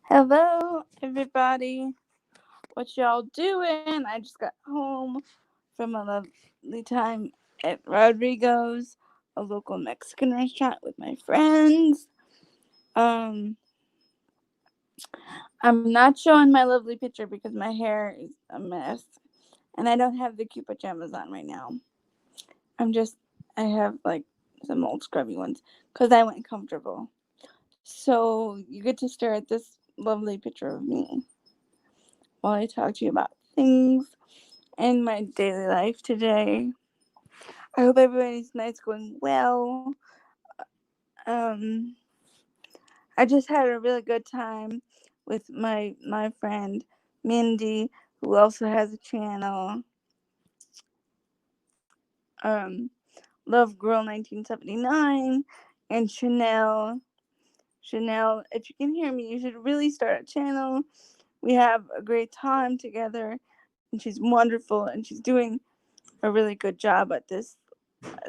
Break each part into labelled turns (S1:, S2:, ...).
S1: Hello, everybody. What y'all doing? I just got home from a lovely time at Rodrigo's, a local Mexican restaurant with my friends. Um, I'm not showing my lovely picture because my hair is a mess, and I don't have the cute pajamas on right now. I have like some old scrubby ones because I went comfortable. So you get to stare at this lovely picture of me while I talk to you about things in my daily life today. I hope everybody's night's going well. Um, I just had a really good time with my friend Mindy, who also has a channel. Um, Love Girl 1979 and Chanel. Chanel, if you can hear me, you should really start a channel. We have a great time together, and she's wonderful, and she's doing a really good job at this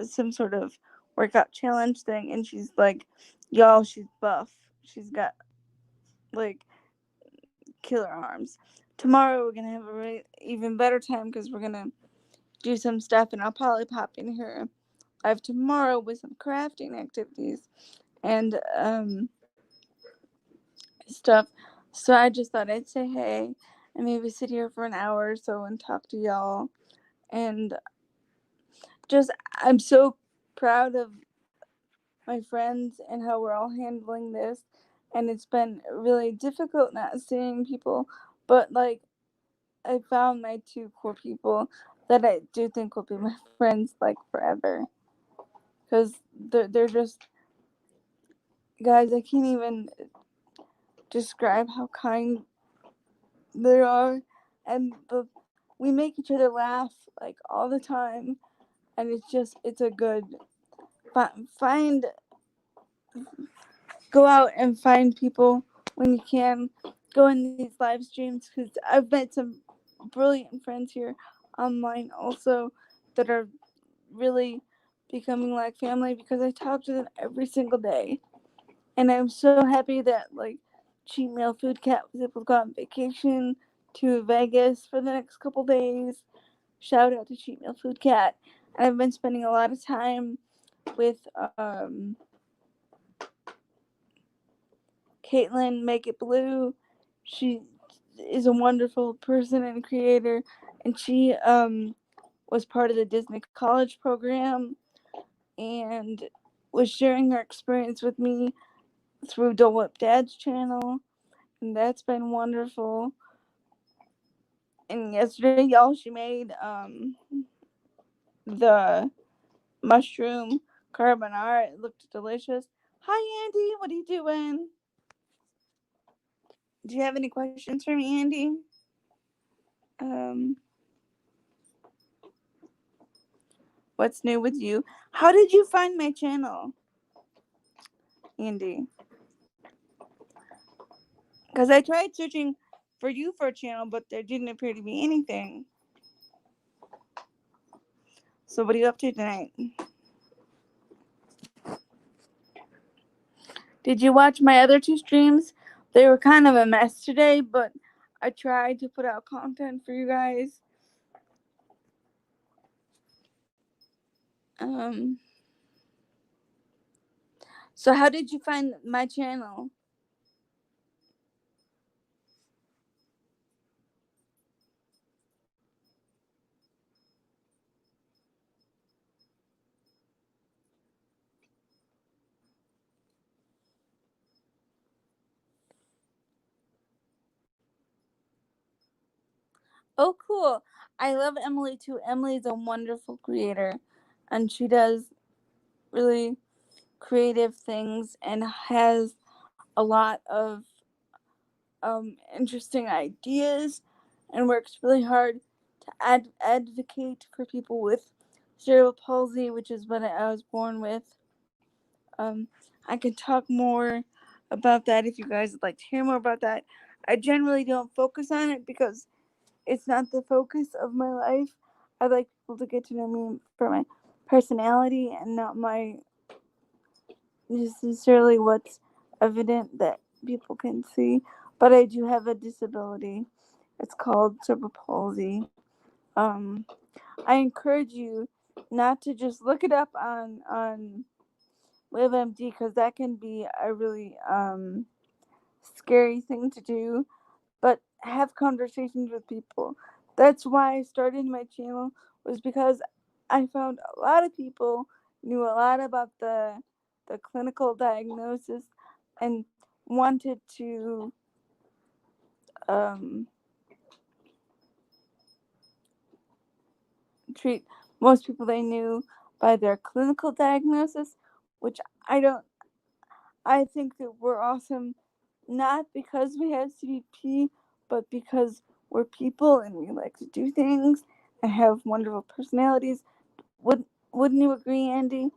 S1: some sort of workout challenge thing, and she's like, y'all, she's buff. She's got like killer arms. Tomorrow we're gonna have a even better time because we're gonna do some stuff, and I'll probably pop in here live tomorrow with some crafting activities and stuff. So I just thought I'd say hey and maybe sit here for an hour or so and talk to y'all. And just I'm so proud of my friends and how we're all handling this. And it's been really difficult not seeing people, but like I found my two core people that I do think will be my friends like forever. Because they're just guys, I can't even describe how kind they are. And we make each other laugh like all the time. And it's a good find go out and find people when you can. Go in these live streams because I've met some brilliant friends here online also that are really becoming like family because I talk to them every single day. And I'm so happy that like Cheap Meal Food Cat was able to go on vacation to Vegas for the next couple days. Shout out to Cheap Meal Food Cat. And I've been spending a lot of time with Caitlin Make It Blue. She is a wonderful person and creator, and she was part of the Disney College program and was sharing her experience with me through Dole Whip Dad's channel, and that's been wonderful. And yesterday, y'all, she made the mushroom carbonara. It looked delicious. Hi, Andy. What are you doing? Do you have any questions for me, Andy? Um, what's new with you? How did you find my channel, Andy? Because I tried searching for you for a channel, but there didn't appear to be anything. So what are you up to tonight? Did you watch my other two streams? They were kind of a mess today, but I tried to put out content for you guys. Um, so how did you find my channel? Oh, cool. I love Emily too. Emily is a wonderful creator, and she does really creative things and has a lot of interesting ideas and works really hard to advocate for people with cerebral palsy, which is what I was born with. Um, I can talk more about that if you guys would like to hear more about that. I generally don't focus on it because it's not the focus of my life. I like people to get to know me for my personality and not my necessarily what's evident that people can see. but I do have a disability. It's called cerebral palsy. Um, I encourage you not to just look it up on LiveMD, because that can be a really scary thing to do. But have conversations with people. That's why I started my channel, was because I found a lot of people knew a lot about the clinical diagnosis and wanted to um, treat most people they knew by their clinical diagnosis, which I don't. I think that we're awesome, not because we have CBP, but because we're people and we like to do things and have wonderful personalities. Wouldn't you agree, Andy?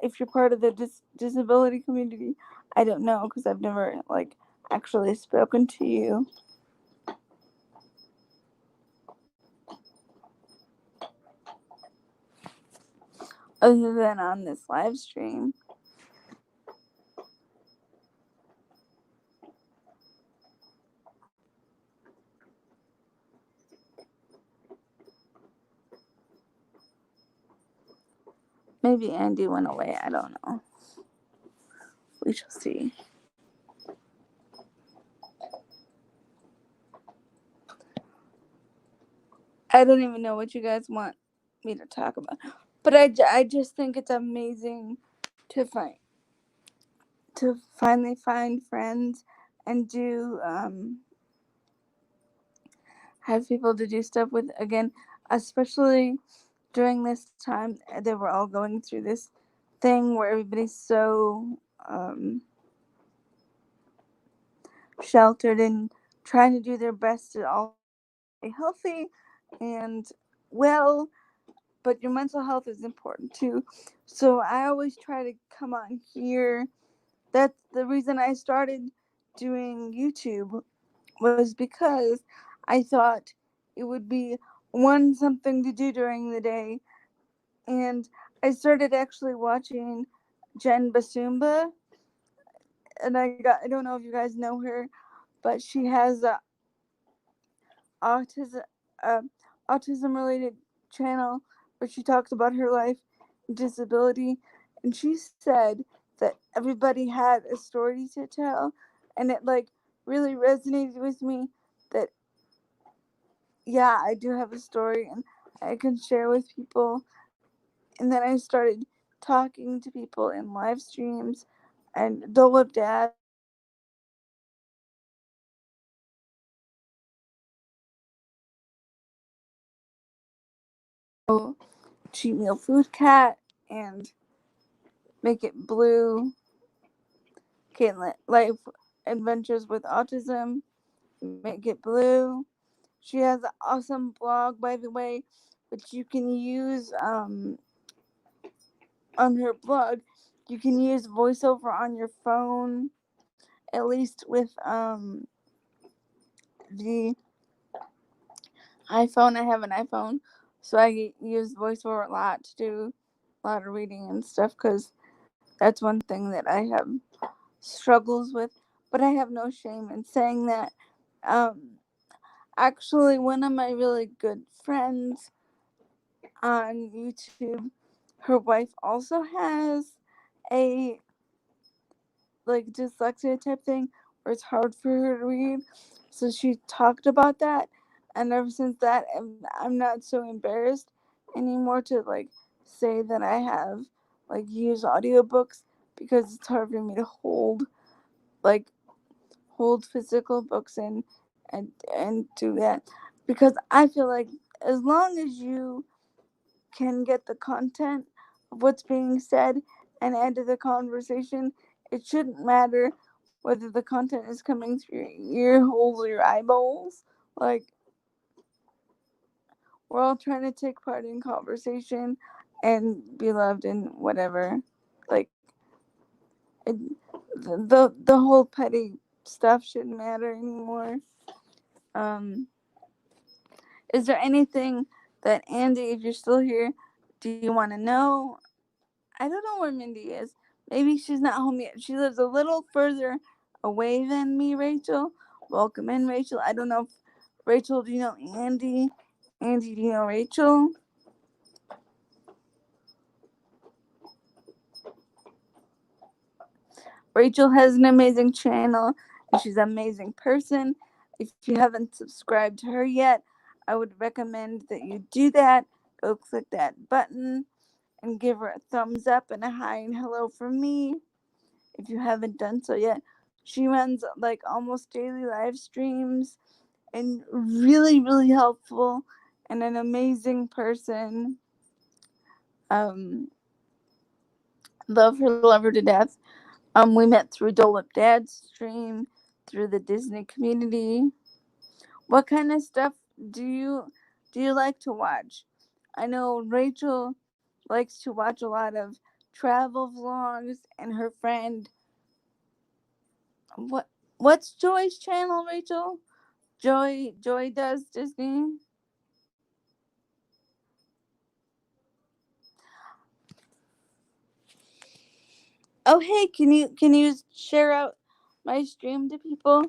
S1: If you're part of the disability community, I don't know, because I've never like actually spoken to you other than on this live stream. Maybe Andy went away. I don't know. We shall see. I don't even know what you guys want me to talk about, but I just think it's amazing to finally find friends and do have people to do stuff with again, especially during this time that we're all going through this thing where everybody's so sheltered and trying to do their best to all stay healthy and well, but your mental health is important too. So I always try to come on here. That's the reason I started doing YouTube, was because I thought it would be something to do during the day. And I started actually watching Jen Basumba, and I don't know if you guys know her, but she has a autism uh, autism related channel where she talks about her life and disability, and she said that everybody had a story to tell, and it like really resonated with me that yeah, I do have a story and I can share with people. And then I started talking to people in live streams and Dole of Dad. Cheat Meal Food Cat and Make It Blue, Caitlin Life Adventures with Autism, Make It Blue. She has an awesome blog, by the way, which you can use on her blog. You can use voiceover on your phone, at least with the iPhone. I have an iPhone, so I use voiceover a lot to do a lot of reading and stuff, because that's one thing that I have struggles with. But I have no shame in saying that. Um, Actually, one of my really good friends on YouTube, her wife also has a like dyslexia type thing where it's hard for her to read. So she talked about that, and ever since that, I'm not so embarrassed anymore to like say that I have like use audiobooks, because it's hard for me to like hold physical books and do that, because I feel like as long as you can get the content of what's being said and add to the conversation, it shouldn't matter whether the content is coming through your ear holes or your eyeballs. Like, we're all trying to take part in conversation and be loved and whatever. Like, it, the whole petty stuff shouldn't matter anymore. Um, is there anything that Andy, if you're still here, do you want to know? I don't know where Mindy is. Maybe she's not home yet. She lives a little further away than me, Rachel. welcome in, Rachel. I don't know if Rachel, do you know Andy? Andy, do you know Rachel? Rachel has an amazing channel and she's an amazing person. If you haven't subscribed to her yet, I would recommend that you do that. Go click that button and give her a thumbs up and a hi and hello from me if you haven't done so yet. She runs like almost daily live streams and really, really helpful and an amazing person. Um, love her to death. We met through Dolep Dad's stream, through the Disney community. What kind of stuff do you like to watch? I know Rachel likes to watch a lot of travel vlogs, and her friend, what's Joy's channel, Rachel? Joy does Disney. Oh hey, can you share out my stream to people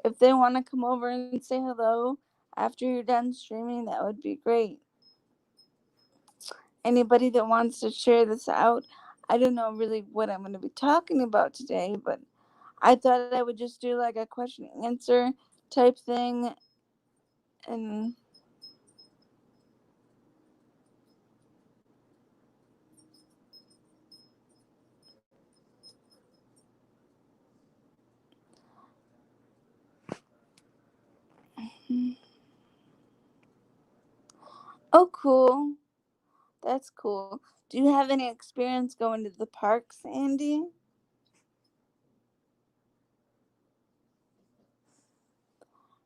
S1: if they want to come over and say hello after you're done streaming? That would be great. Anybody that wants to share this out. I don't know really what I'm going to be talking about today, but I thought I would just do like a question and answer type thing. And oh, cool. That's cool. Do you have any experience going to the parks, Andy?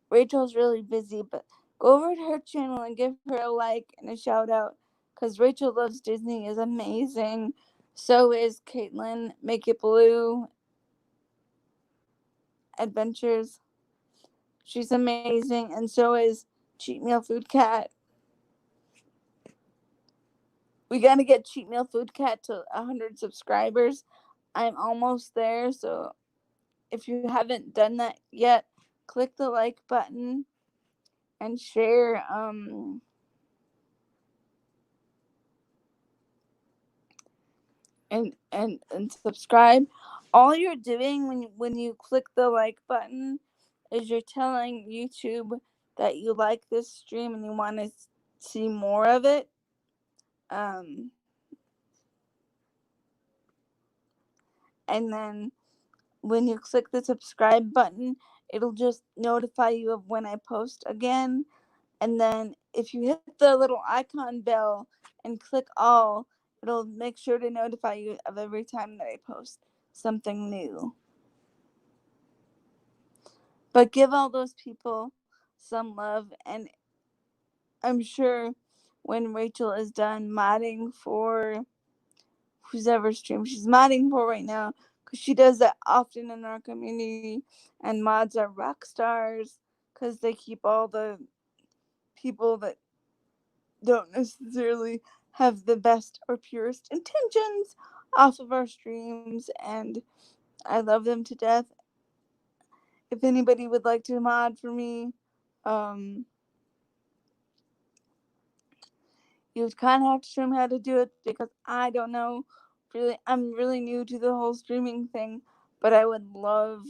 S1: Rachel's really busy, but go over to her channel and give her a like and a shout out because Rachel Loves Disney is amazing. So is Caitlin Make It Blue Adventures. She's amazing, and so is Cheat Meal Food Cat. We gotta get Cheat Meal Food Cat to 100 subscribers. I'm almost there, so if you haven't done that yet, click the like button and share. And subscribe. All you're doing when you click the like button is you're telling YouTube that you like this stream and you want to see more of it. Um, and then when you click the subscribe button, it'll just notify you of when I post again. And then if you hit the little icon bell and click all, it'll make sure to notify you of every time that I post something new. But give all those people some love, and I'm sure when Rachel is done modding for who's ever stream she's modding for right now, because she does that often in our community, and mods are rock stars because they keep all the people that don't necessarily have the best or purest intentions off of our streams, and I love them to death. If anybody would like to mod for me, um, you would kind of have to show me how to do it because I don't know. Really, I'm really new to the whole streaming thing, but I would love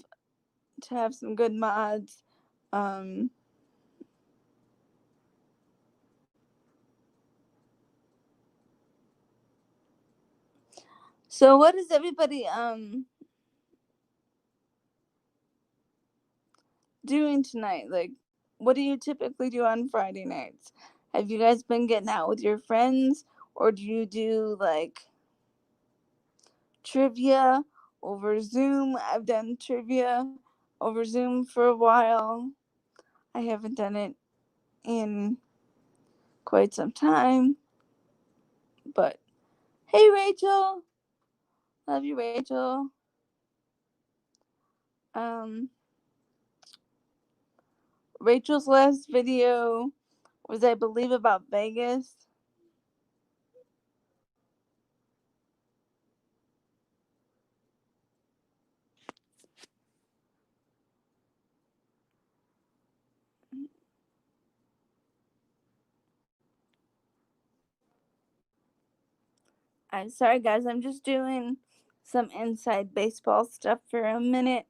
S1: to have some good mods. Um, so what is everybody doing tonight? Like, what do you typically do on Friday nights? Have you guys been getting out with your friends, or do you do like trivia over Zoom? I've done trivia over Zoom for a while. I haven't done it in quite some time, but hey, Rachel, love you, Rachel. Um, Rachel's last video was, I believe, about Vegas. I'm sorry, guys. I'm just doing some inside baseball stuff for a minute.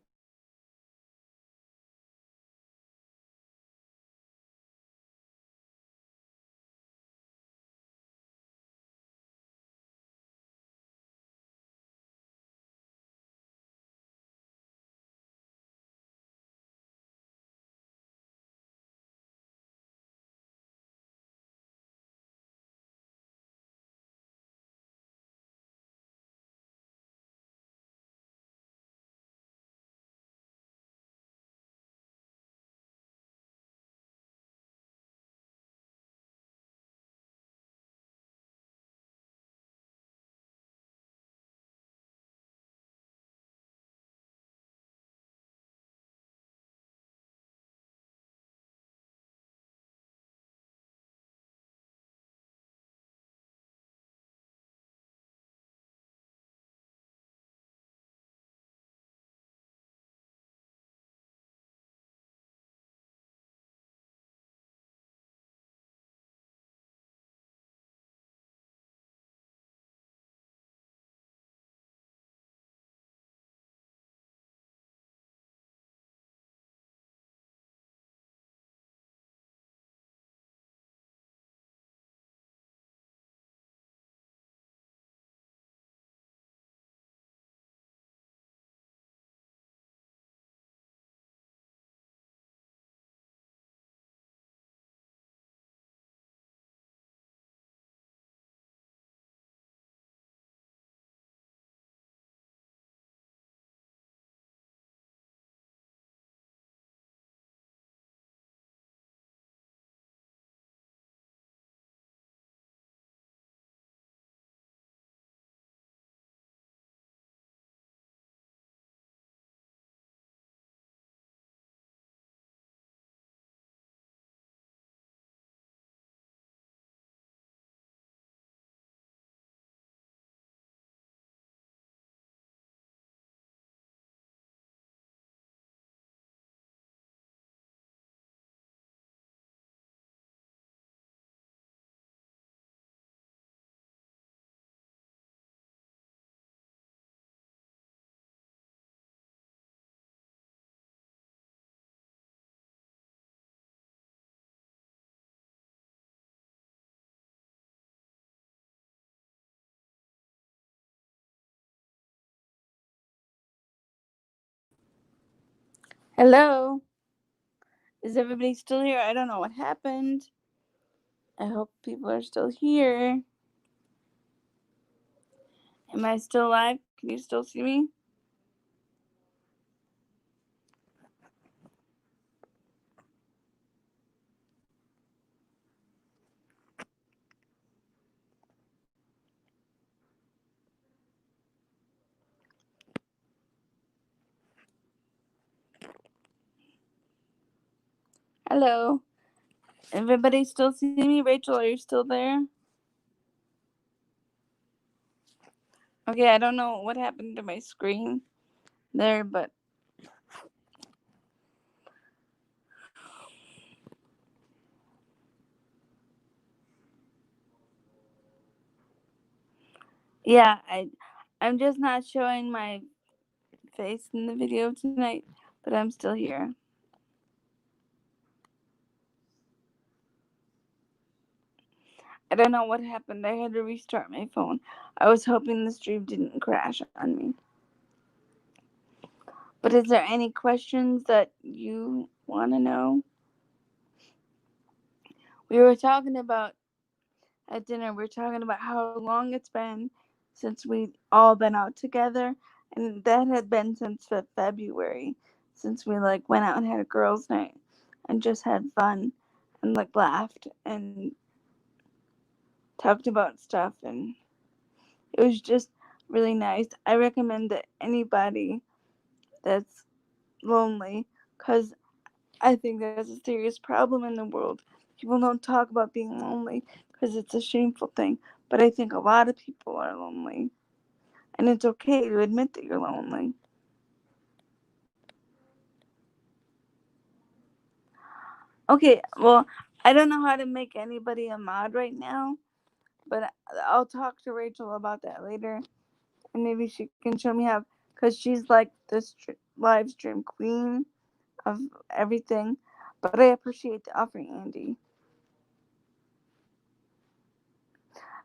S1: Hello? Is everybody still here? I don't know what happened. I hope people are still here. Am I still live? Can you still see me? Hello? Everybody still see me? Rachel, are you still there? Okay, I don't know what happened to my screen there, but yeah, I'm just not showing my face in the video tonight, but I'm still here. I don't know what happened. I had to restart my phone. I was hoping the stream didn't crash on me. But is there any questions that you want to know? We were talking about at dinner, we were talking about how long it's been since we've all been out together, and that had been since February, since we like went out and had a girls' night and just had fun and like laughed and talked about stuff, and it was just really nice. I recommend that anybody that's lonely, because I think that's a serious problem in the world. People don't talk about being lonely because it's a shameful thing, but I think a lot of people are lonely, and it's okay to admit that you're lonely. Okay, well, I don't know how to make anybody a mod right now, But I'll talk to Rachel about that later, and maybe she can show me how, because she's like the live stream queen of everything. But I appreciate the offering, Andy.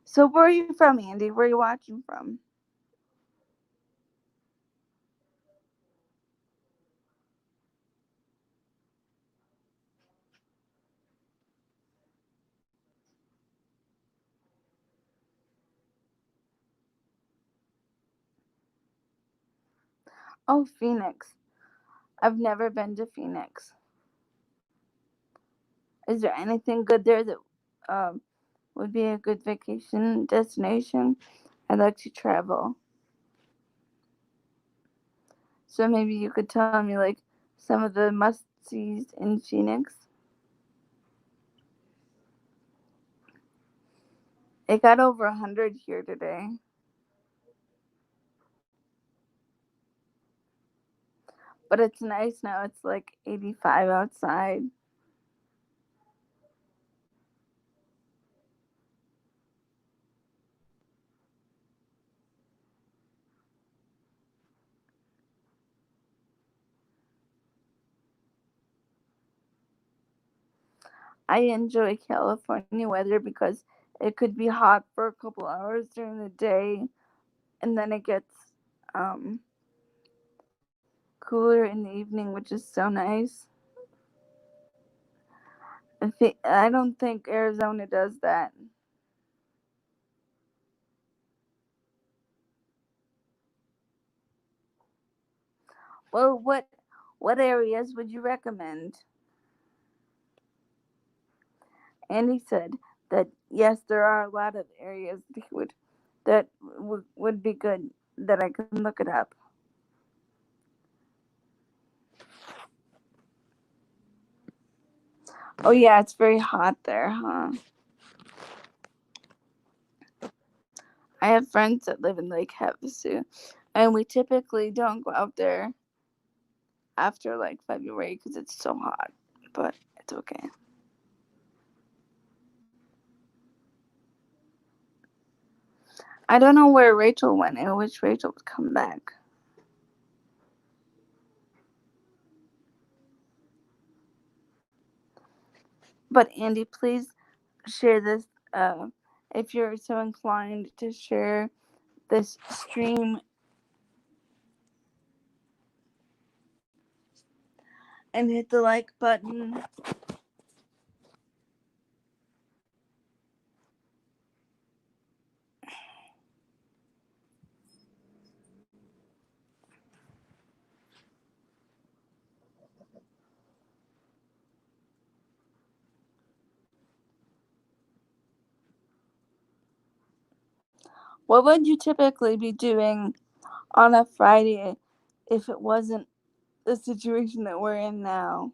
S1: So where are you from, Andy? Where are you watching from? Oh, Phoenix. I've never been to Phoenix. Is there anything good there that um, would be a good vacation destination? I'd like to travel. So maybe you could tell me like some of the must sees in Phoenix. It got over 100 here today. But it's nice now. It's like 85 outside. I enjoy California weather because it could be hot for a couple hours during the day, and then it gets um, cooler in the evening, which is so nice. I don't think Arizona does that. Well, what areas would you recommend? And he said that yes, there are a lot of areas that would be good that I can look it up. Oh yeah, it's very hot there, huh? I have friends that live in Lake Havasu, and we typically don't go out there after like February because it's so hot. But it's okay. I don't know where Rachel went. I wish Rachel would come back. But Andy, please share this if you're so inclined to share this stream and hit the like button. What would you typically be doing on a Friday if it wasn't the situation that we're in now?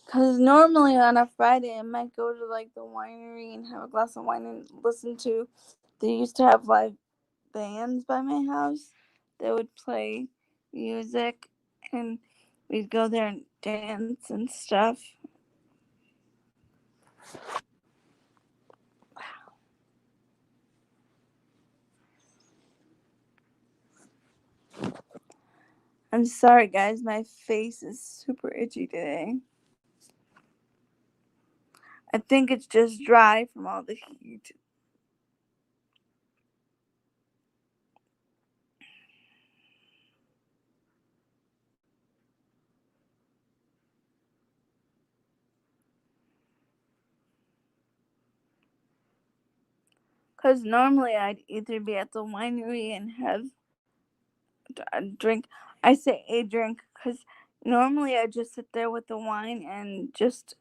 S1: Because normally on a Friday, I might go to like the winery and have a glass of wine and listen to. They used to have live bands by my house that would play music, and we'd go there and dance and stuff. I'm sorry, guys, my face is super itchy today. I think it's just dry from all the heat. Because normally I'd either be at the winery and have a drink. I say a drink because normally I just sit there with the wine and just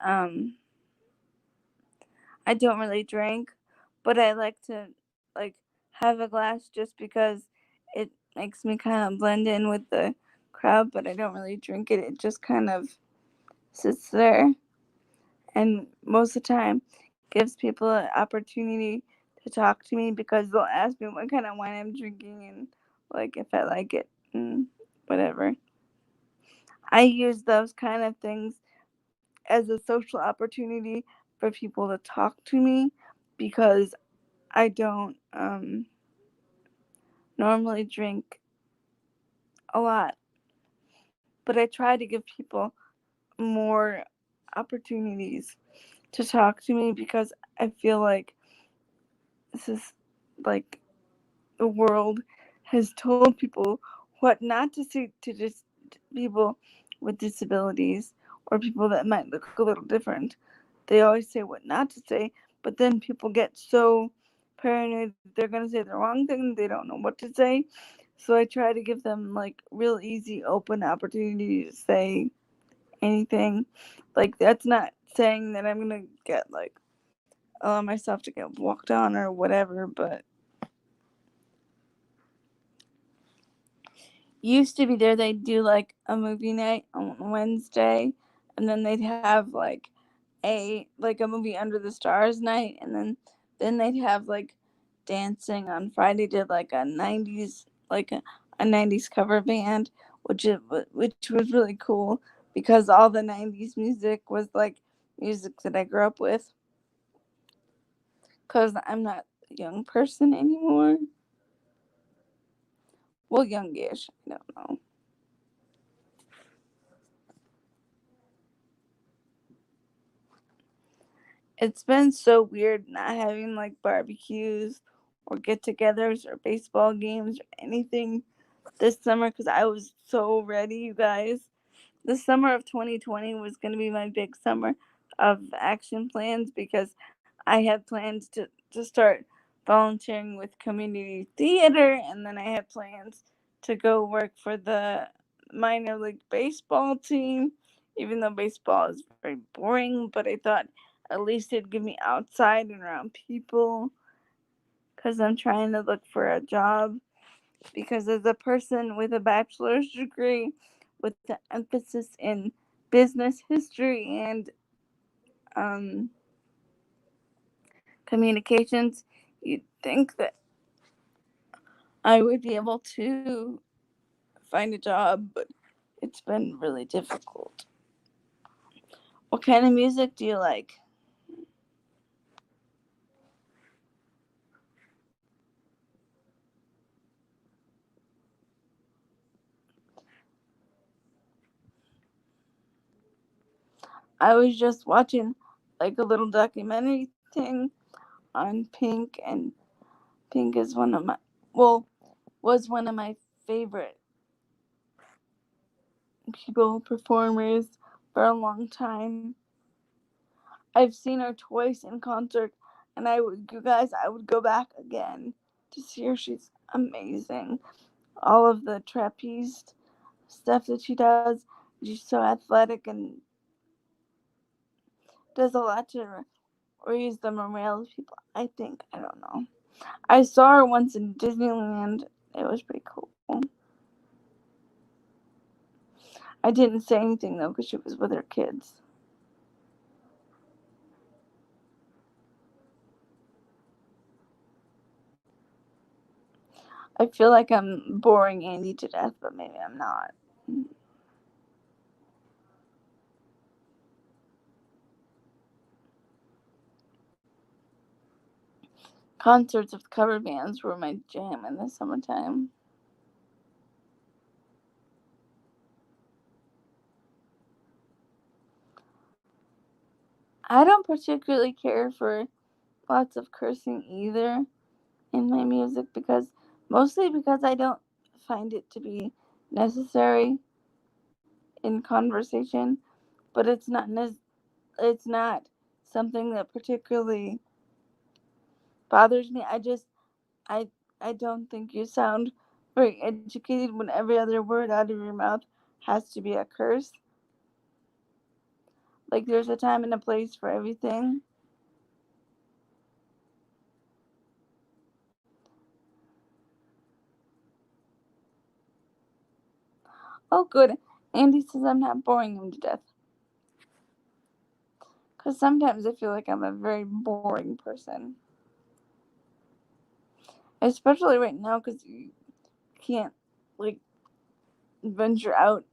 S1: I don't really drink, but I like to like have a glass just because it makes me kind of blend in with the crowd, but I don't really drink it. It just kind of sits there, and most of the time gives people an opportunity to talk to me because they'll ask me what kind of wine I'm drinking and like if I like it. whatever. I use those kind of things as a social opportunity for people to talk to me because I don't normally drink a lot, but I try to give people more opportunities to talk to me because I feel like this is like the world has told people what not to say to just people with disabilities or people that might look a little different. They always say what not to say, but then people get so paranoid they're going to say the wrong thing, they don't know what to say. So I try to give them like real easy open opportunity to say anything. Like that's not saying that I'm going to get like allow myself to get walked on or whatever, but used to be there they'd do like a movie night on Wednesday, and then they'd have like a movie under the stars night, and then they'd have like dancing on Friday. Did like a 90s a 90s cover band, which was really cool because all the 90s music was like music that I grew up with because I'm not a young person anymore. Well, youngish, I don't know. It's been so weird not having like barbecues or get togethers or baseball games or anything this summer because I was so ready, you guys. The summer of 2020 was going to be my big summer of action plans because I had plans to start volunteering with community theater, and then I had plans to go work for the minor league baseball team, even though baseball is very boring. But I thought at least it'd give me outside and around people because I'm trying to look for a job. Because as a person with a bachelor's degree with the emphasis in business history and um, communications, you'd think that I would be able to find a job, but it's been really difficult. What kind of music do you like? I was just watching like a little documentary thing on Pink, and Pink is one of my, well, was one of my favorite people, performers for a long time. I've seen her twice in concert, and you guys, I would go back again to see her. She's amazing. All of the trapeze stuff that she does, she's so athletic and does a lot to raise the morale of people. I think, I don't know. I saw her once in Disneyland. It was pretty cool. I didn't say anything though because she was with her kids. I feel like I'm boring Andy to death, but maybe I'm not. Concerts with cover bands were my jam in the summertime. I don't particularly care for lots of cursing either in my music because mostly because I don't find it to be necessary in conversation, but it's not something that particularly bothers me. I I don't think you sound very educated when every other word out of your mouth has to be a curse. Like there's a time and a place for everything. Oh, good. Andy says I'm not boring him to death. Because sometimes I feel like I'm a very boring person. Especially right now because you can't, like, venture out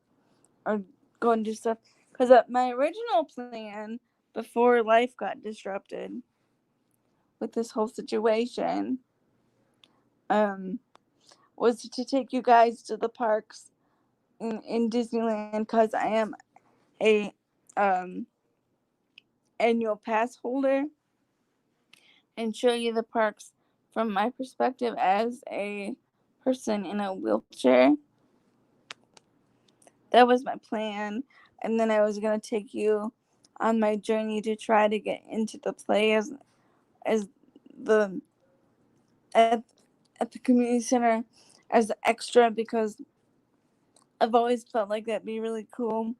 S1: or go and do stuff. Because my original plan before life got disrupted with this whole situation um, was to take you guys to the parks in Disneyland because I am a um, annual pass holder and show you the parks from my perspective as a person in a wheelchair. That was my plan. And then I was going to take you on my journey to try to get into the play as the at, at the community center as an extra because I've always felt like that'd be really cool.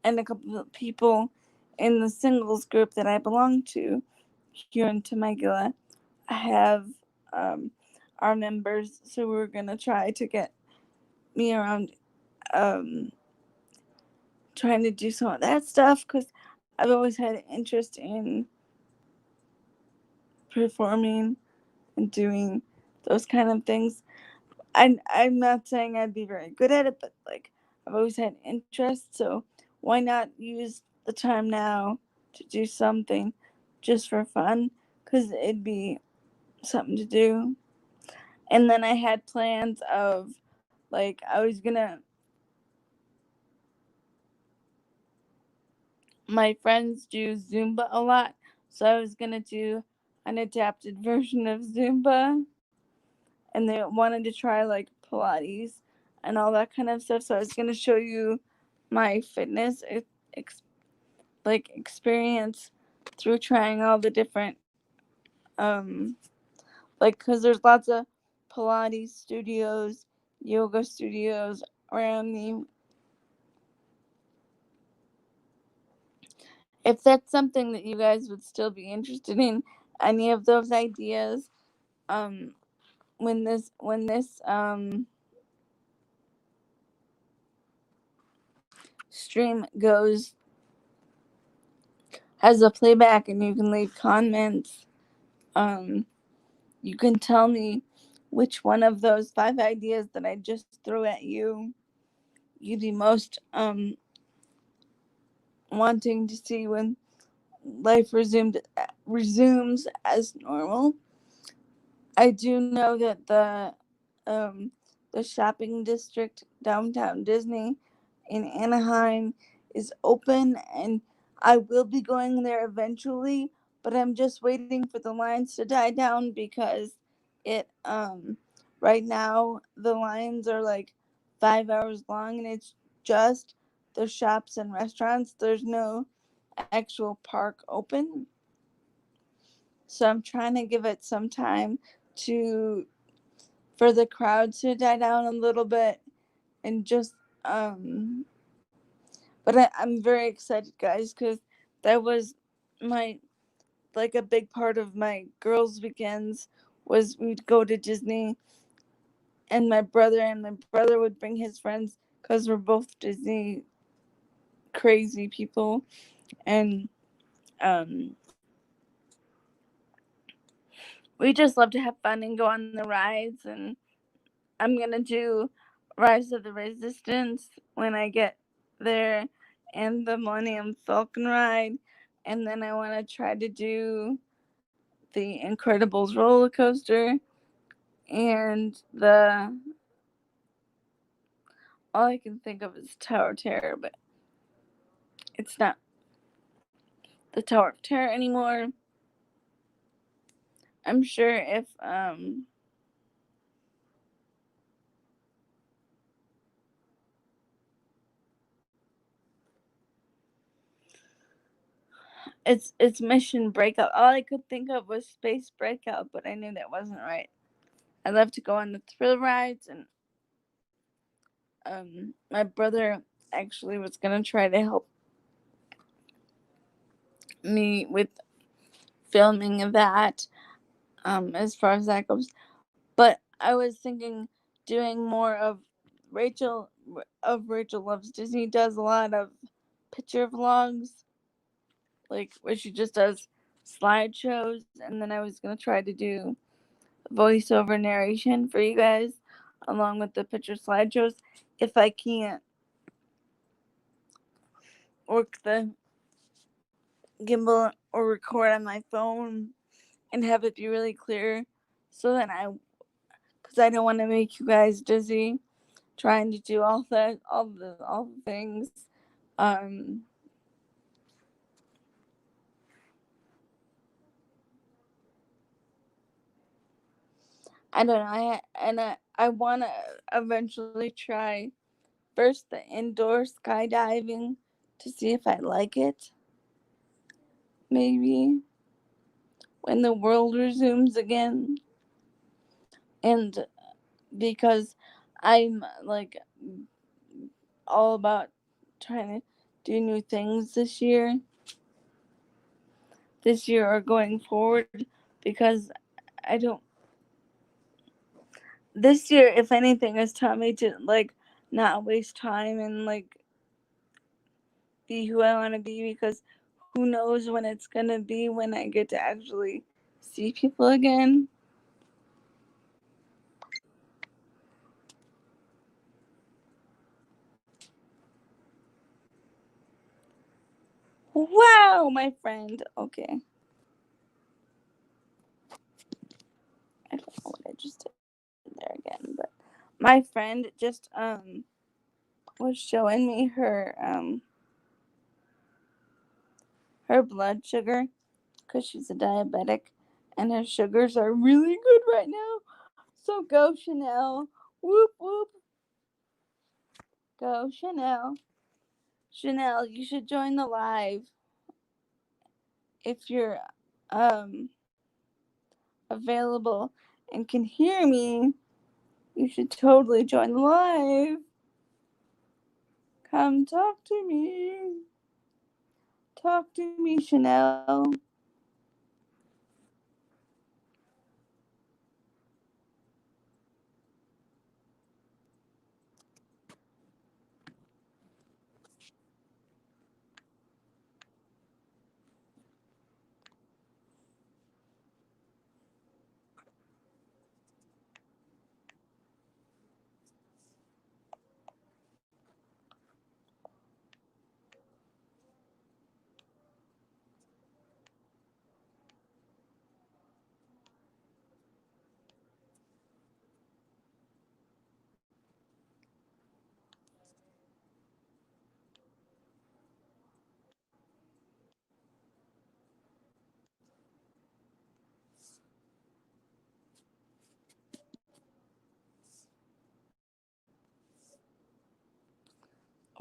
S1: And a couple of people in the singles group that I belong to here in Temecula have um, our members, so we're gonna try to get me around um, trying to do some of that stuff because I've always had an interest in performing and doing those kind of things. I'm not saying I'd be very good at it, but like I've always had interest, so why not use the time now to do something just for fun? Because it'd be something to do. And then I had plans of like I was gonna my friends do Zumba a lot, so I was gonna do an adapted version of Zumba, and they wanted to try like Pilates and all that kind of stuff. So I was gonna show you my fitness experience through trying all the different um because there's lots of Pilates studios, yoga studios around me. If that's something that you guys would still be interested in, any of those ideas, um, when this stream goes as a playback and you can leave comments, um, you can tell me which one of those 5 ideas that I just threw at you you'd be most wanting to see when life resumes as normal. I do know that um the shopping district downtown Disney in Anaheim is open and I will be going there eventually, but I'm just waiting for the lines to die down because it right now the lines are like 5 hours long and it's just the shops and restaurants. There's no actual park open. So I'm trying to give it some time to for the crowd to die down a little bit and just but I'm very excited guys because that was my like a big part of my girls weekends was we'd go to Disney and my brother would bring his friends because we're both Disney crazy people and um we just love to have fun and go on the rides and I'm gonna do Rise of the Resistance when I get there and the Millennium Falcon ride. And then I want to try to do the Incredibles roller coaster and the all I can think of is Tower of Terror, but it's not the Tower of Terror anymore. I'm sure if it's Mission Breakout. All I could think of was Space Breakout, but I knew that wasn't right. I love to go on the thrill rides, and my brother actually was gonna try to help me with filming of that. As far as that goes, but I was thinking doing more of Rachel Rachel Loves Disney does a lot of picture vlogs, like where she just does slideshows, and then I was gonna try to do voiceover narration for you guys. along with the picture slideshows if I can't work the gimbal or record on my phone and have it be really clear, so that because I don't want to make you guys dizzy trying to do all the things. Um, I don't know. I want to eventually try first the indoor skydiving to see if I like it. Maybe when the world resumes again, and because I'm like all about trying to do new things this year or going forward, because I don't this year, if anything, has taught me to like not waste time and like be who I want to be, because who knows when it's gonna be when I get to actually see people again. Wow, my friend. Okay, I don't know what I just did there again, but my friend just was showing me her blood sugar, because she's a diabetic, and her sugars are really good right now. So go Chanel. Whoop whoop. Go Chanel. Chanel, you should join the live if you're um available and can hear me. You should totally join the live. Come talk to me. Talk to me, Chanel.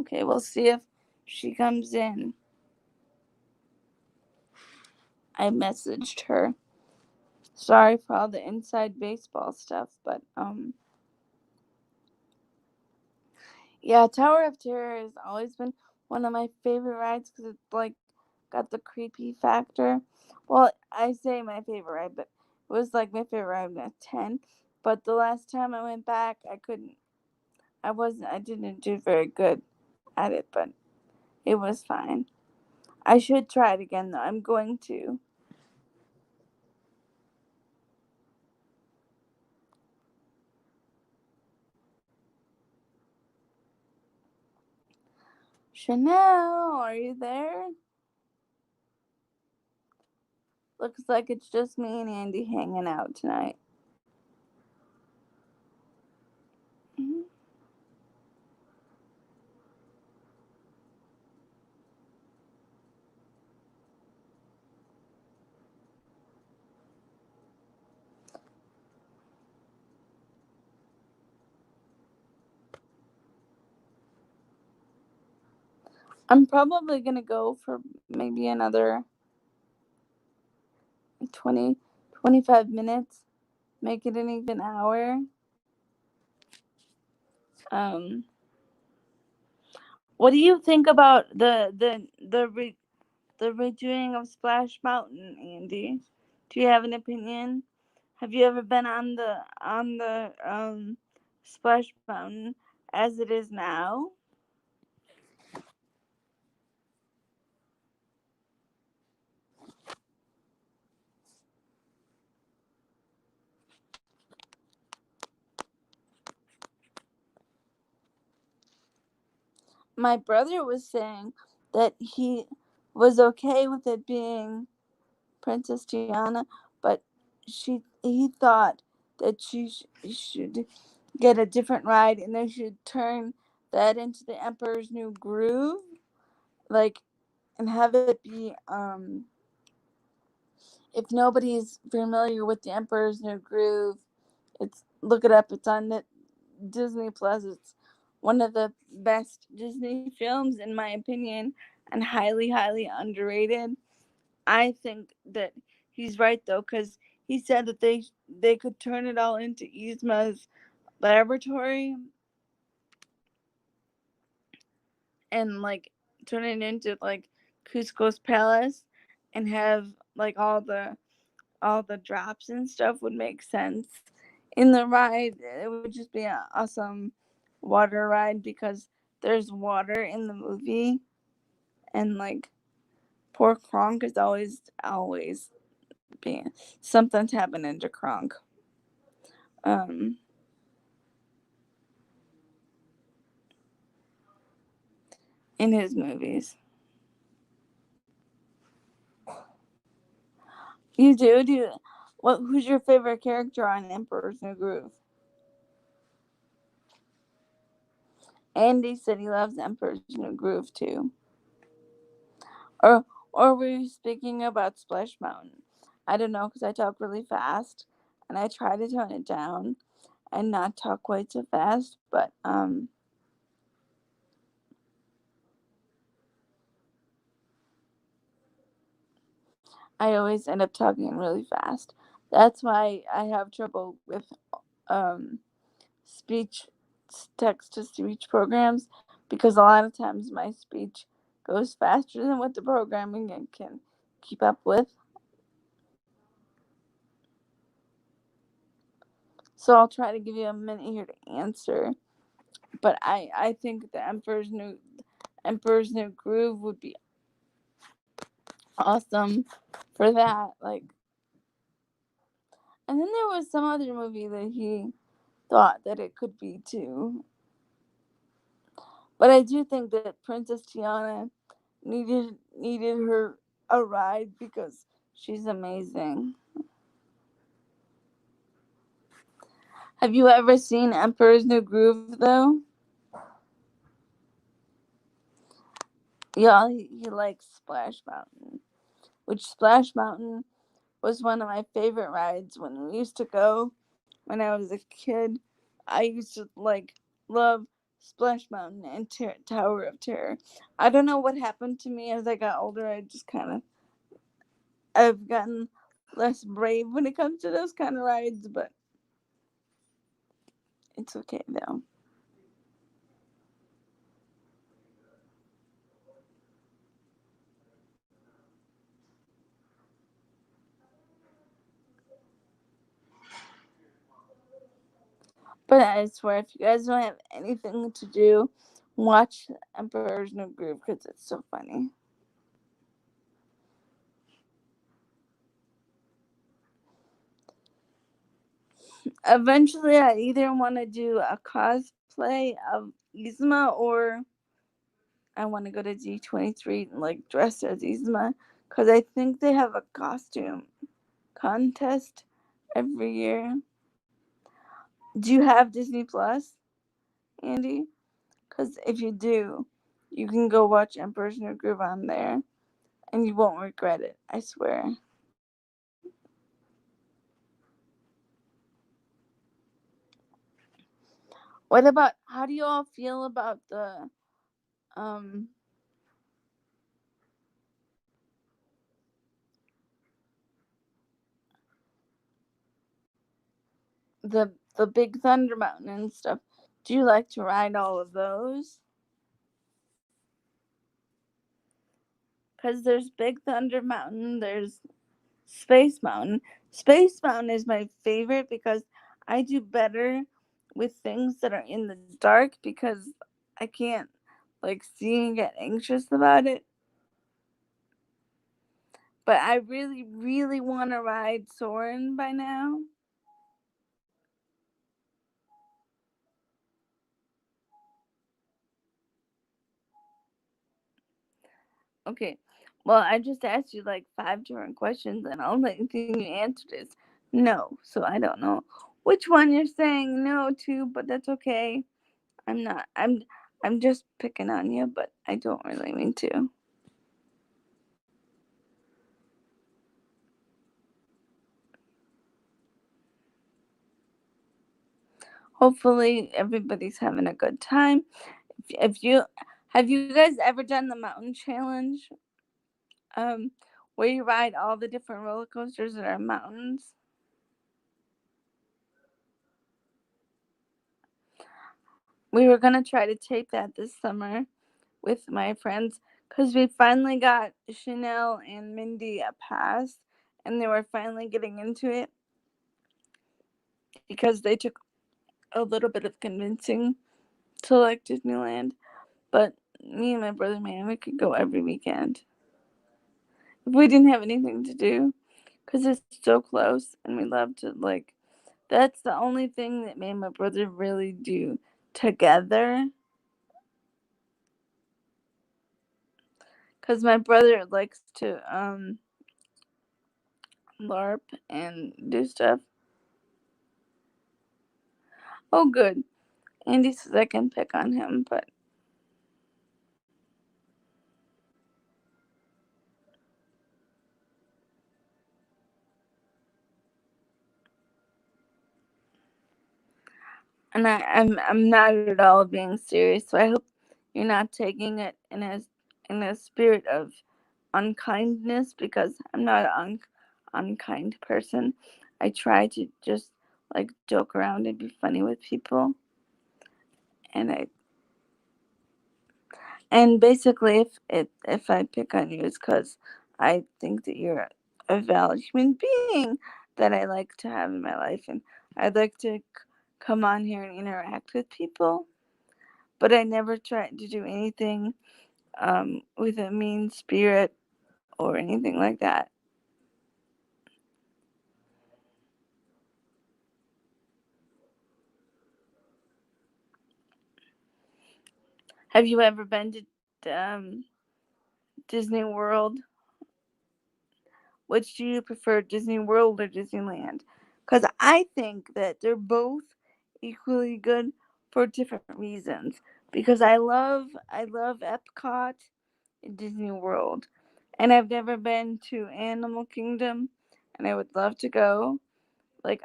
S1: Okay, we'll see if she comes in. I messaged her. Sorry for all the inside baseball stuff, but yeah, Tower of Terror has always been one of my favorite rides, because it's like got the creepy factor. Well, I say my favorite ride, but it was like my favorite ride at 10. But the last time I went back, I didn't do very good at it, but it was fine. I should try it again though. I'm going to. Chanel, are you there? Looks like it's just me and Andy hanging out tonight. Mhm. I'm probably gonna go for maybe another 20, 25 minutes. Make it an even hour. Um, what do you think about the redoing of Splash Mountain, Andy? Do you have an opinion? Have you ever been on the Splash Mountain as it is now? my brother was saying that he was okay with it being Princess Tiana, but he thought that she should get a different ride and they should turn that into the Emperor's New Groove, like, and have it be if nobody's familiar with the Emperor's New Groove, it's look it up. It's on the Disney Plus. It's one of the best Disney films in my opinion, and highly, highly underrated. I think that he's right though, because he said that they could turn it all into Yzma's laboratory and like turn it into like Cusco's palace, and have like all the drops and stuff would make sense in the ride. It would just be an awesome water ride because there's water in the movie, and like poor Kronk is always being something's happening to Kronk. Um, in his movies. You do? Do you, what? Who's your favorite character on Emperor's New Groove? Andy said he loves Emperor's New Groove too. Or or were you speaking about Splash Mountain? I don't know because I talk really fast and I try to tone it down and not talk quite so fast, but I always end up talking really fast. That's why I have trouble with um speech text to speech programs, because a lot of times my speech goes faster than what the programming can keep up with. So I'll try to give you a minute here to answer. But I think the Emperor's New Groove would be awesome for that. Like, and then there was some other movie that he thought that it could be too. But I do think that Princess Tiana needed her a ride because she's amazing. Have you ever seen Emperor's New Groove though? Yeah, he likes Splash Mountain, which Splash Mountain was one of my favorite rides when we used to go when I was a kid. I used to like love Splash Mountain and Tower of Terror. I don't know what happened to me as I got older. I just kind of I've gotten less brave when it comes to those kind of rides, but it's okay though. But I swear, if you guys don't have anything to do, watch Emperor's New Groove because it's so funny. Eventually, I either want to do a cosplay of Yzma, or I want to go to D23 and like dress as Yzma, because I think they have a costume contest every year. Do you have Disney Plus, Andy? Because if you do, you can go watch Emperor's New Groove on there and you won't regret it. I swear. What about, how do you all feel about um the Big Thunder Mountain and stuff? Do you like to ride all of those? Because there's Big Thunder Mountain, there's Space Mountain. Space Mountain is my favorite because I do better with things that are in the dark because I can't like see and get anxious about it. But I really, really want to ride Soarin' by now. Okay. Well, I just asked you like five different questions, and all the thing you answered is no. So I don't know which one you're saying no to, but that's okay. I'm not. I'm just picking on you, but I don't really mean to. Hopefully, everybody's having a good time. If you have you guys ever done the mountain challenge, um, where you ride all the different roller coasters that are mountains? We were gonna try to tape that this summer with my friends because we finally got Chanel and Mindy a pass, and they were finally getting into it because they took a little bit of convincing to like Disneyland. But me and my brother, man, we could go every weekend if we didn't have anything to do because it's so close and we love to like. That's the only thing that me and my brother really do together. Cause my brother likes to LARP and do stuff. Oh, good. Andy says I can pick on him, but and I'm not at all being serious. So I hope you're not taking it in a spirit of unkindness because I'm not an unkind person. I try to just like joke around and be funny with people, and basically if I pick on you, it's because I think that you're a valid human being that I like to have in my life, and I'd like to come on here and interact with people. But I never try to do anything with a mean spirit or anything like that. Have you ever been to Disney World? Which do you prefer, Disney World or Disneyland? Because I think that they're both equally good for different reasons. Because I love Epcot and Disney World, and I've never been to Animal Kingdom, and I would love to go. Like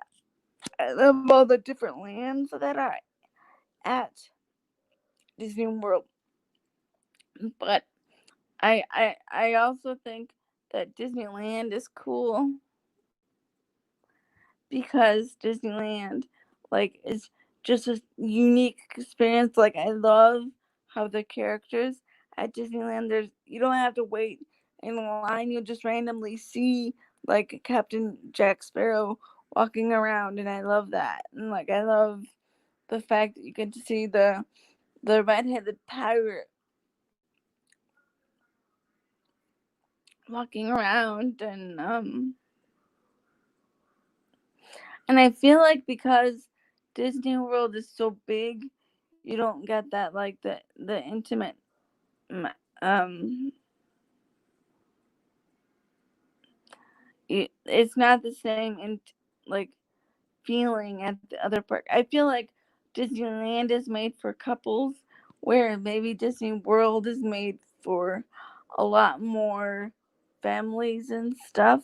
S1: I love all the different lands that are at Disney World, but I also think that Disneyland is cool because Disneyland like is just a unique experience. Like I love how the characters at Disneyland there's you don't have to wait in line, you'll just randomly see like Captain Jack Sparrow walking around, and I love that. And like I love the fact that you get to see the redheaded pirate walking around, and I feel like because Disney World is so big, you don't get that like the intimate um it's not the same in like feeling at the other park. I feel like Disneyland is made for couples where maybe Disney World is made for a lot more families and stuff.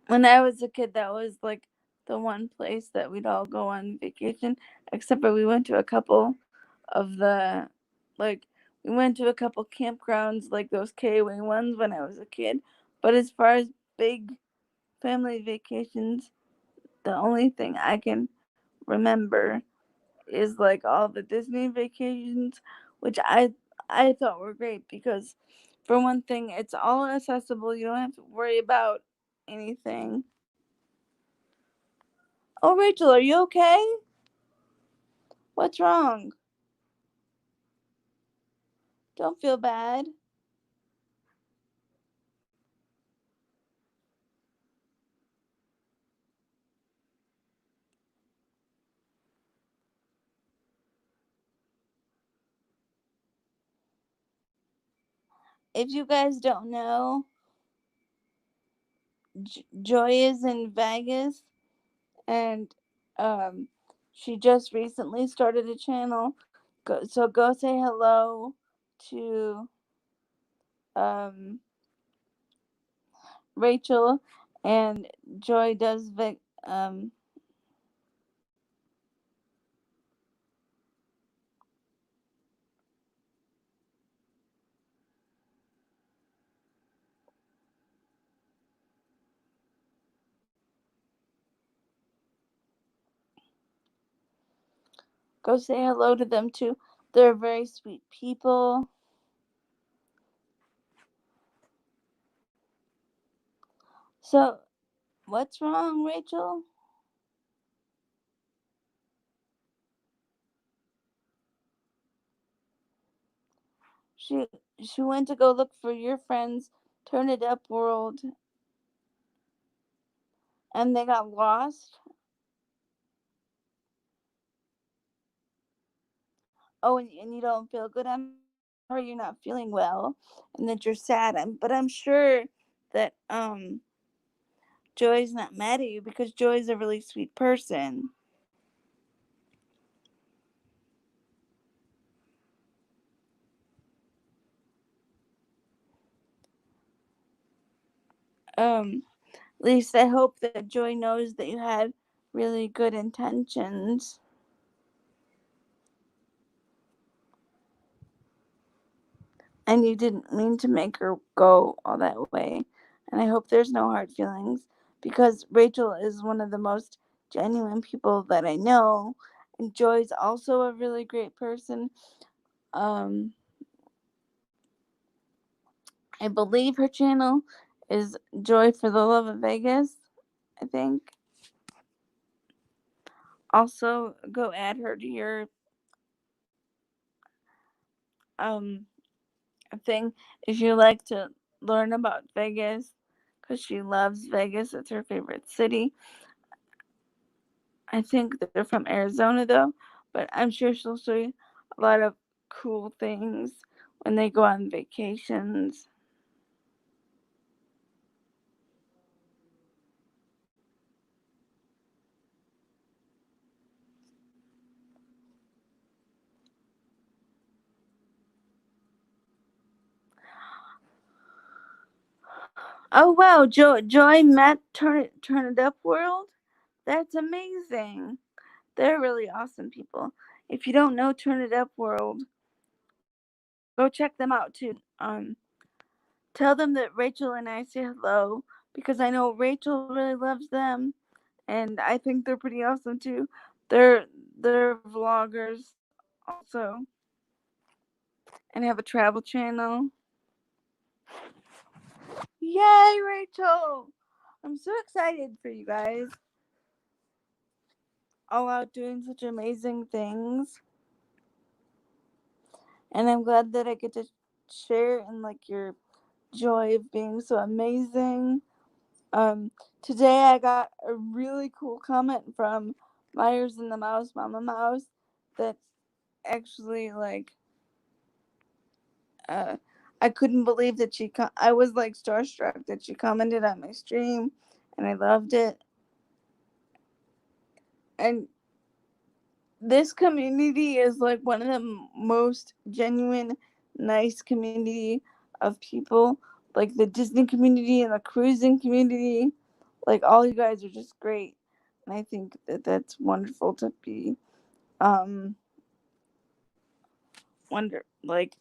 S1: When I was a kid, that was like the one place that we'd all go on vacation, except for we went to a couple of the, like, we went to a couple campgrounds, like those KOA ones when I was a kid. But as far as big family vacations, the only thing I can remember is like all the Disney vacations, which I thought were great because, for one thing, it's all accessible. You don't have to worry about anything. Oh, Rachel, are you okay? What's wrong? Don't feel bad. if you guys don't know, Joy is in Vegas, and um, she just recently started a channel. So go say hello to um, Rachel, and Joy does go say hello to them too. They're very sweet people. So what's wrong, Rachel? She she went to go look for your friends, Turn It Up World, and they got lost. Oh, and you don't feel good. I'm sorry you're not feeling well, and that you're sad. But I'm sure that Joy's not mad at you because Joy's a really sweet person. At least I hope that Joy knows that you had really good intentions and you didn't mean to make her go all that way. And I hope there's no hard feelings because Rachel is one of the most genuine people that I know. And Joy's also a really great person. Um, I believe her channel is Joy for the Love of Vegas, I think. Also, go add her to your um thing if you like to learn about Vegas because she loves Vegas. It's her favorite city. I think they're from Arizona though, but I'm sure she'll show you a lot of cool things when they go on vacations. Oh wow, Joy met Turn It Up World. That's amazing. They're really awesome people. If you don't know Turn It Up World, go check them out too. Tell them that Rachel and I say hello because I know Rachel really loves them, and I think they're pretty awesome too. They're vloggers also, and have a travel channel. Yay, Rachel! I'm so excited for you guys. All out doing such amazing things. And I'm glad that I get to share in like your joy of being so amazing. Um, Today I got a really cool comment from Myers and the Mouse, Mama Mouse, that actually like uh, I couldn't believe that I was like starstruck that she commented on my stream, and I loved it. And this community is like one of the most genuine, nice community of people. Like the Disney community and the cruising community, like all you guys are just great, and I think that that's wonderful to be, um, wonder like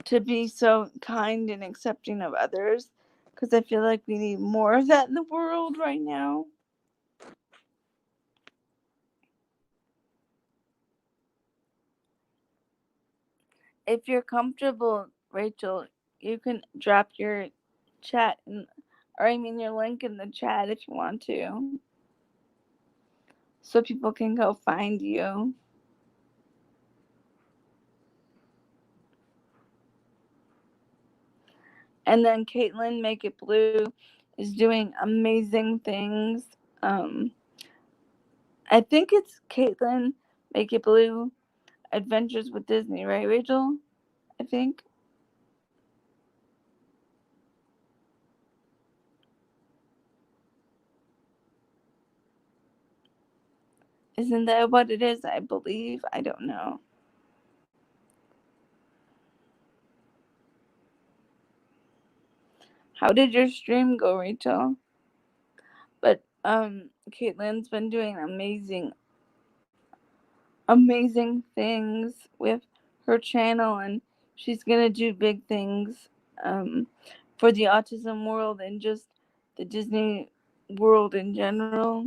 S1: to be so kind and accepting of others, because I feel like we need more of that in the world right now. If you're comfortable, Rachel, you can drop your chat or I mean your link in the chat if you want to, so people can go find you. And then Caitlin Make It Blue is doing amazing things. Um, I think it's Caitlin Make It Blue Adventures with Disney, right, Rachel? I think. Isn't that what it is? I believe. I don't know. How did your stream go, Rachel? But Caitlin's been doing amazing things with her channel, and she's gonna do big things um for the autism world and just the Disney world in general.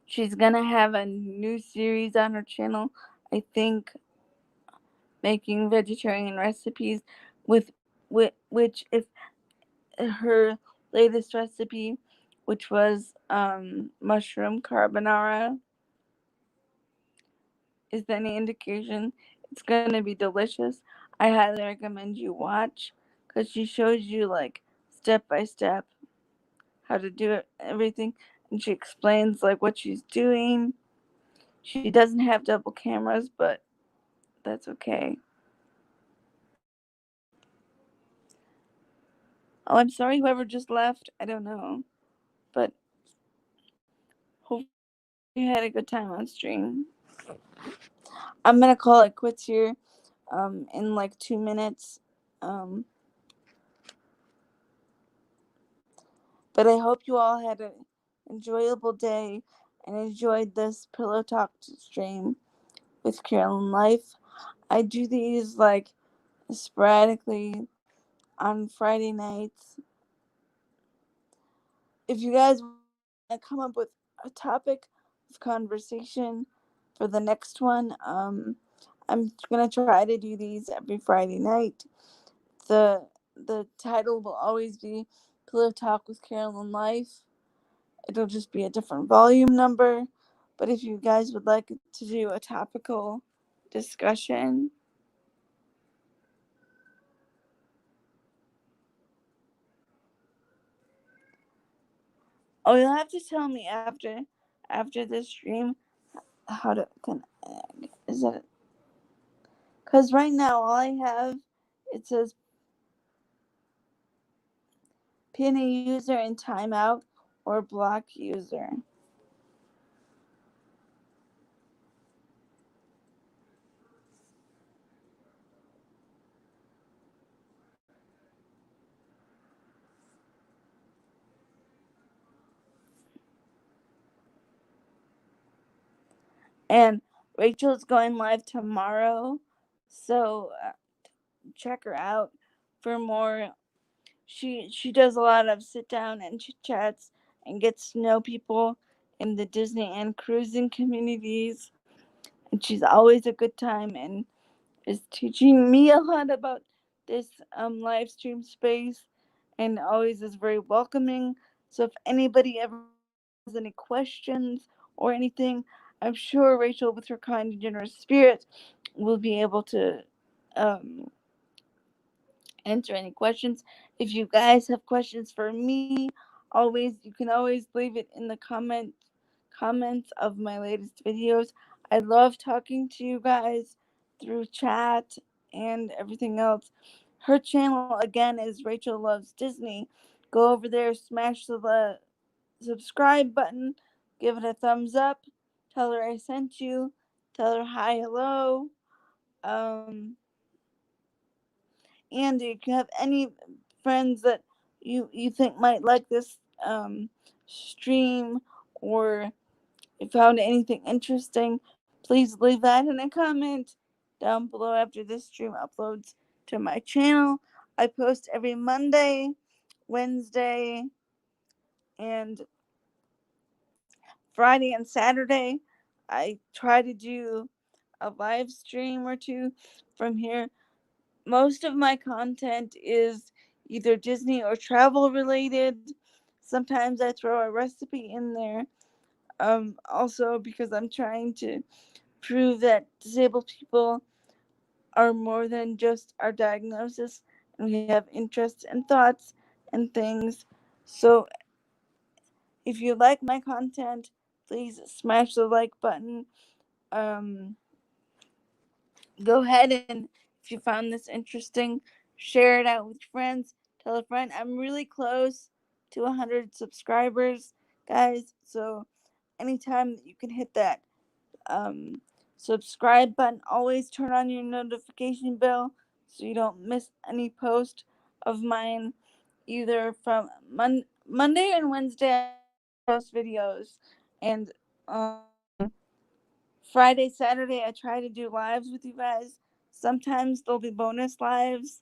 S1: She's gonna have a new series on her channel, I think, making vegetarian recipes with which if her latest recipe, which was mushroom carbonara, is any indication, it's gonna be delicious. I highly recommend you watch because she shows you like step by step how to do it, everything, and she explains like what she's doing. She doesn't have double cameras, but that's okay. Oh, I'm sorry, whoever just left. I don't know, but hopefully you had a good time on stream. I'm gonna call it quits here in like 2 minutes. Um, but I hope you all had an enjoyable day and enjoyed this Pillow Talk stream with Carolyn Life. I do these like sporadically on Friday nights. If you guys want to come up with a topic of conversation for the next one, I'm gonna try to do these every Friday night. The title will always be Pillow Talk with Carolyn Life. It'll just be a different volume number. But if you guys would like to do a topical discussion, oh, you'll have to tell me after this stream how to is that, because right now all I have, it says pin a user in timeout or block user. And Rachel's going live tomorrow, so check her out for more. She does a lot of sit down and chit chats and gets to know people in the Disney and cruising communities, and she's always a good time and is teaching me a lot about this live stream space, and always is very welcoming. So if anybody ever has any questions or anything, I'm sure Rachel, with her kind and generous spirit, will be able to um, answer any questions. If you guys have questions for me, always you can always leave it in the comments of my latest videos. I love talking to you guys through chat and everything else. Her channel again is Rachel Loves Disney. Go over there, smash the subscribe button, give it a thumbs up, tell her I sent you, tell her hi, hello. Um, and if you have any friends that you think might like this stream, or you found anything interesting, please leave that in a comment down below after this stream uploads to my channel. I post every Monday, Wednesday, and Friday and Saturday. I try to do a live stream or two from here. Most of my content is either Disney or travel related. Sometimes I throw a recipe in there. Also, because I'm trying to prove that disabled people are more than just our diagnosis, and we have interests and thoughts and things. So, if you like my content, please smash the like button. Um, Go ahead and, if you found this interesting, share it out with friends. Tell a friend. I'm really close to 100 subscribers. guys. So anytime that you can hit that um, subscribe button, always turn on your notification bell so you don't miss any post of mine. Either from Monday and Wednesday, I post videos, and Friday, Saturday, I try to do lives with you guys. Sometimes there'll be bonus lives.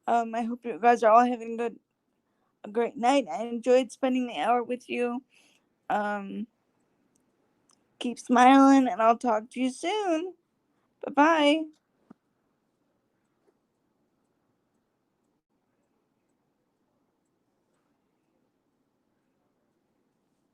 S1: I hope you guys are all having a great night. I enjoyed spending the hour with you. Um, keep smiling, and I'll talk to you soon. Bye bye.